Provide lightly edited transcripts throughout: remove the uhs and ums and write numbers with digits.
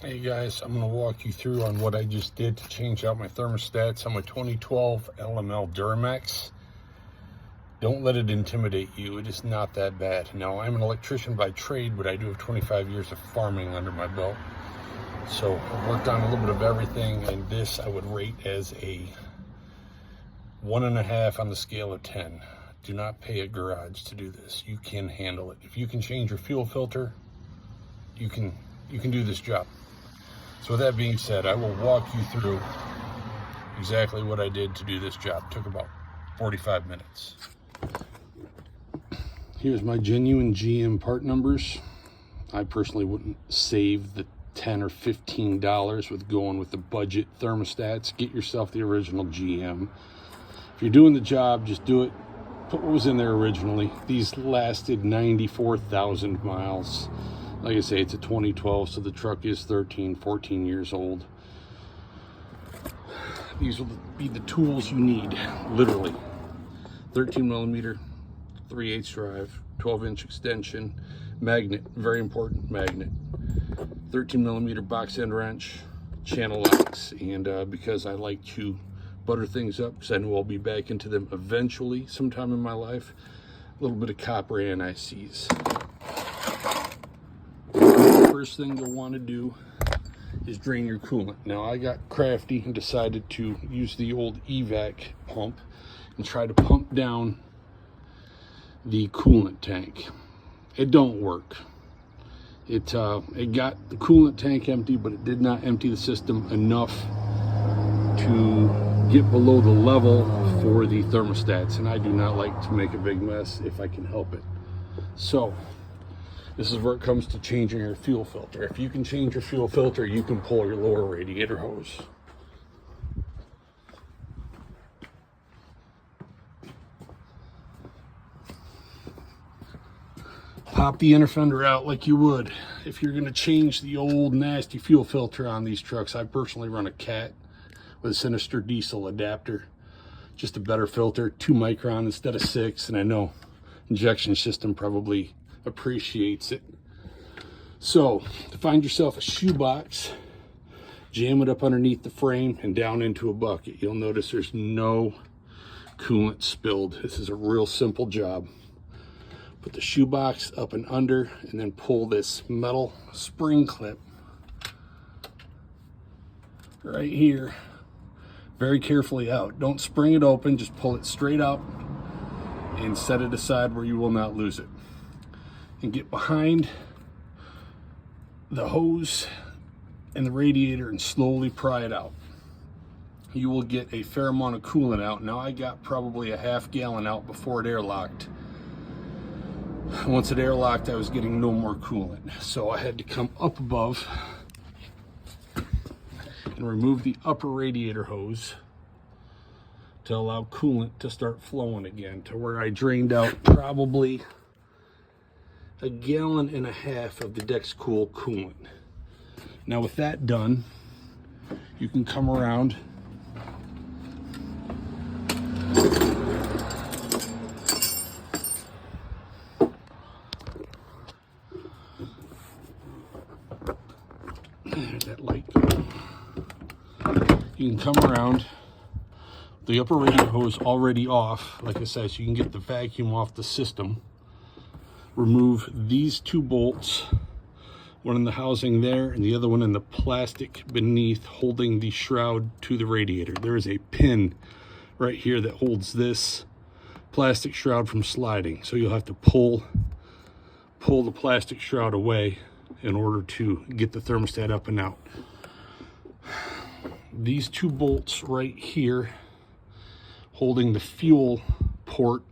Hey guys, I'm going to walk you through on what I just did to change out my thermostats on my 2012 LML Duramax. Don't let it intimidate you. It is not that bad. Now, I'm an electrician by trade, but I do have 25 years of farming under my belt. So I've worked on a little bit of everything, and this I would rate as a 1.5 on the scale of 10. Do not pay a garage to do this. You can handle it. If you can change your fuel filter, you can do this job. So with that being said, I will walk you through exactly what I did to do this job. It took about 45 minutes. Here's my genuine GM part numbers. I personally wouldn't save the $10 or $15 with going with the budget thermostats. Get yourself the original GM. If you're doing the job, just do it. Put what was in there originally. These lasted 94,000 miles. Like I say, it's a 2012, so the truck is 13, 14 years old. These will be the tools you need, literally. 13 millimeter, 3/8 drive, 12-inch extension, magnet, very important magnet, 13 millimeter box end wrench, channel locks, and because I like to butter things up, because I know I'll be back into them eventually sometime in my life, a little bit of copper anti-seize. First thing you'll want to do is drain your coolant. Now, I got crafty and decided to use the old evac pump and try to pump down the coolant tank. It don't work. It got the coolant tank empty, but it did not empty the system enough to get below the level for the thermostats, and I do not like to make a big mess if I can help it. So this is where it comes to changing your fuel filter. If you can change your fuel filter, you can pull your lower radiator hose. Pop the inner fender out like you would if you're going to change the old nasty fuel filter on these trucks. I personally run a Cat with a Sinister diesel adapter. Just a better filter, 2 micron instead of 6, and I know injection system probably appreciates it. So to find yourself a shoebox, jam it up underneath the frame and down into a bucket. You'll notice there's no coolant spilled. This is a real simple job. Put the shoebox up and under, and then pull this metal spring clip right here very carefully out. Don't spring it open, just pull it straight out and set it aside where you will not lose it. And get behind the hose and the radiator and slowly pry it out. You will get a fair amount of coolant out. Now, I got probably a half gallon out before it airlocked. Once it airlocked, I was getting no more coolant, so I had to come up above and remove the upper radiator hose to allow coolant to start flowing again, to where I drained out probably 1.5 gallons of the Dexcool coolant. Now, with that done, you can come around that light. You can come around the upper radiator hose already off, like I said, so you can get the vacuum off the system. Remove these 2 bolts, one in the housing there and the other one in the plastic beneath, holding the shroud to the radiator. There is a pin right here that holds this plastic shroud from sliding, so you'll have to pull the plastic shroud away in order to get the thermostat up and out. These 2 bolts right here holding the fuel port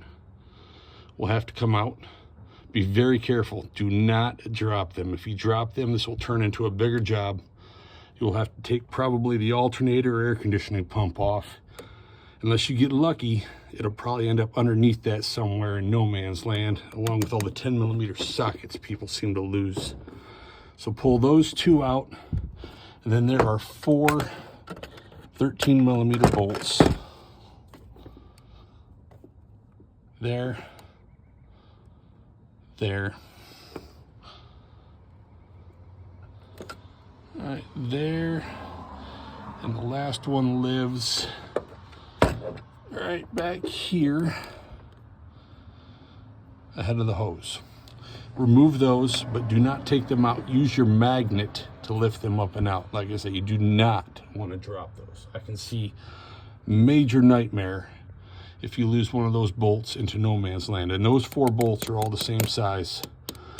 will have to come out. Be very careful. Do not drop them. If you drop them, this will turn into a bigger job. You'll have to take probably the alternator or air conditioning pump off. Unless you get lucky, it'll probably end up underneath that somewhere in no man's land, along with all the 10 millimeter sockets people seem to lose. So pull those 2 out, and then there are 4 13 millimeter bolts. There, Right there, and the last one lives right back here ahead of the hose. Remove those, but do not take them out. Use your magnet to lift them up and out. Like I say, you do not want to drop those. I can see major nightmare if you lose one of those bolts into no man's land. And those 4 bolts are all the same size,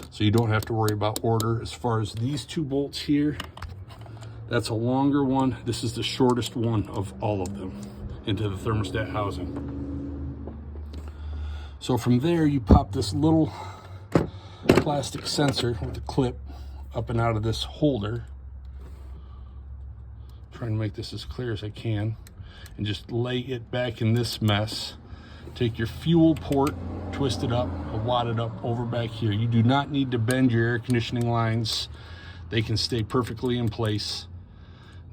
so you don't have to worry about order. As far as these 2 bolts here, that's a longer one. This is the shortest one of all of them into the thermostat housing. So from there, you pop this little plastic sensor with a clip up and out of this holder. Trying to make this as clear as I can, and just lay it back in this mess. Take your fuel port, twist it up, wad it up over back here. You do not need to bend your air conditioning lines. They can stay perfectly in place.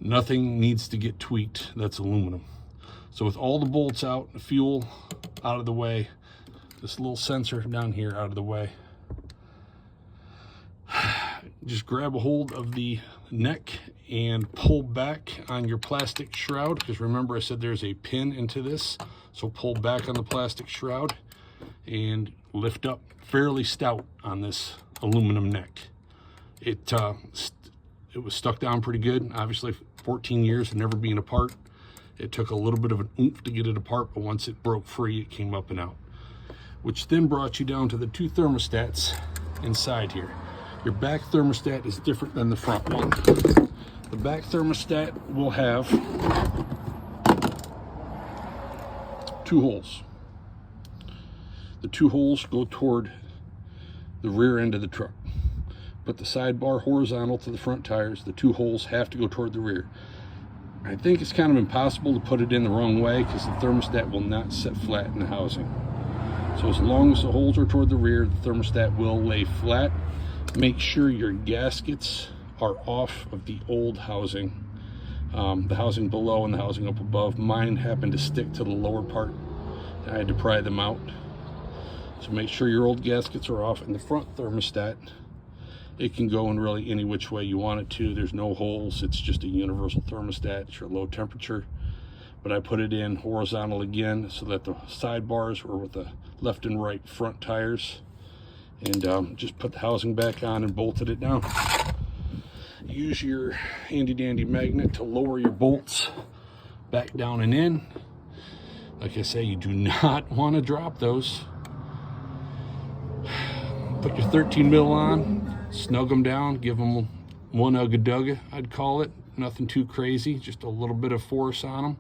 Nothing needs to get tweaked. That's aluminum. So with all the bolts out, the fuel out of the way, this little sensor down here out of the way, just grab a hold of the neck and pull back on your plastic shroud, because remember I said there's a pin into this. So pull back on the plastic shroud and lift up fairly stout on this aluminum neck. It was stuck down pretty good. Obviously 14 years of never being apart. It took a little bit of an oomph to get it apart, but once it broke free, it came up and out, which then brought you down to the 2 thermostats inside here. Your back thermostat is different than the front one. The back thermostat will have 2 holes. The 2 holes go toward the rear end of the truck. Put the sidebar horizontal to the front tires. The 2 holes have to go toward the rear. I think it's kind of impossible to put it in the wrong way, because the thermostat will not set flat in the housing. So as long as the holes are toward the rear, the thermostat will lay flat. Make sure your gaskets are off of the old housing, the housing below and the housing up above. Mine happened to stick to the lower part. I had to pry them out. So make sure your old gaskets are off. And the front thermostat, it can go in really any which way you want it to. There's no holes. It's just a universal thermostat. It's your low temperature. But I put it in horizontal again so that the sidebars were with the left and right front tires. And just put the housing back on and bolted it down. Use your handy dandy magnet to lower your bolts back down and in. Like I say, you do not want to drop those. Put your 13 mil on, snug them down, give them one ugga-dugga, I'd call it. Nothing too crazy, just a little bit of force on them.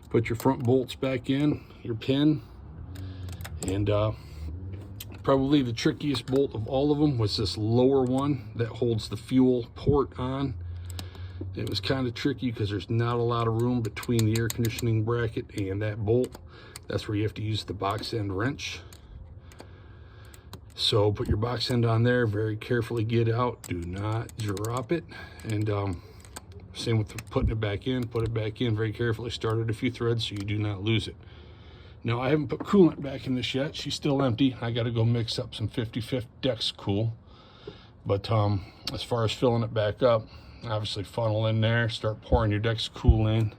Put your front bolts back in, your pin, and probably the trickiest bolt of all of them was this lower one that holds the fuel port on. It was kind of tricky because there's not a lot of room between the air conditioning bracket and that bolt. That's where you have to use the box end wrench. So put your box end on there, very carefully get out, do not drop it. And same with putting it back in, put it back in very carefully, start it a few threads so you do not lose it. Now, I haven't put coolant back in this yet. She's still empty. I got to go mix up some 55th Dex Cool. But as far as filling it back up, obviously funnel in there, start pouring your Dex Cool in.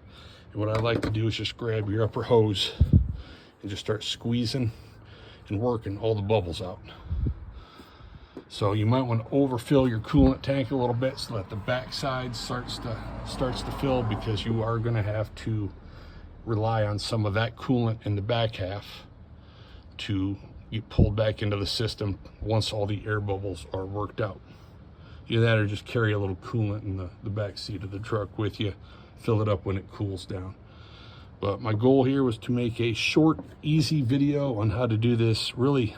And what I like to do is just grab your upper hose and just start squeezing and working all the bubbles out. So you might want to overfill your coolant tank a little bit so that the backside starts to fill, because you are going to have to rely on some of that coolant in the back half to get pulled back into the system once all the air bubbles are worked out. Either that or just carry a little coolant in the back seat of the truck with you, fill it up when it cools down. But my goal here was to make a short, easy video on how to do this really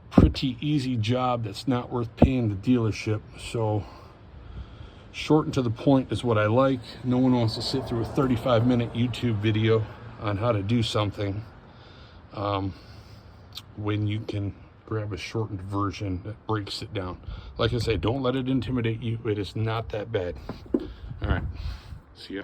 pretty easy job that's not worth paying the dealership. So short and to the point is what I like. No one wants to sit through a 35-minute YouTube video on how to do something when you can grab a shortened version that breaks it down. Like I say, don't let it intimidate you. It is not that bad. All right, see ya.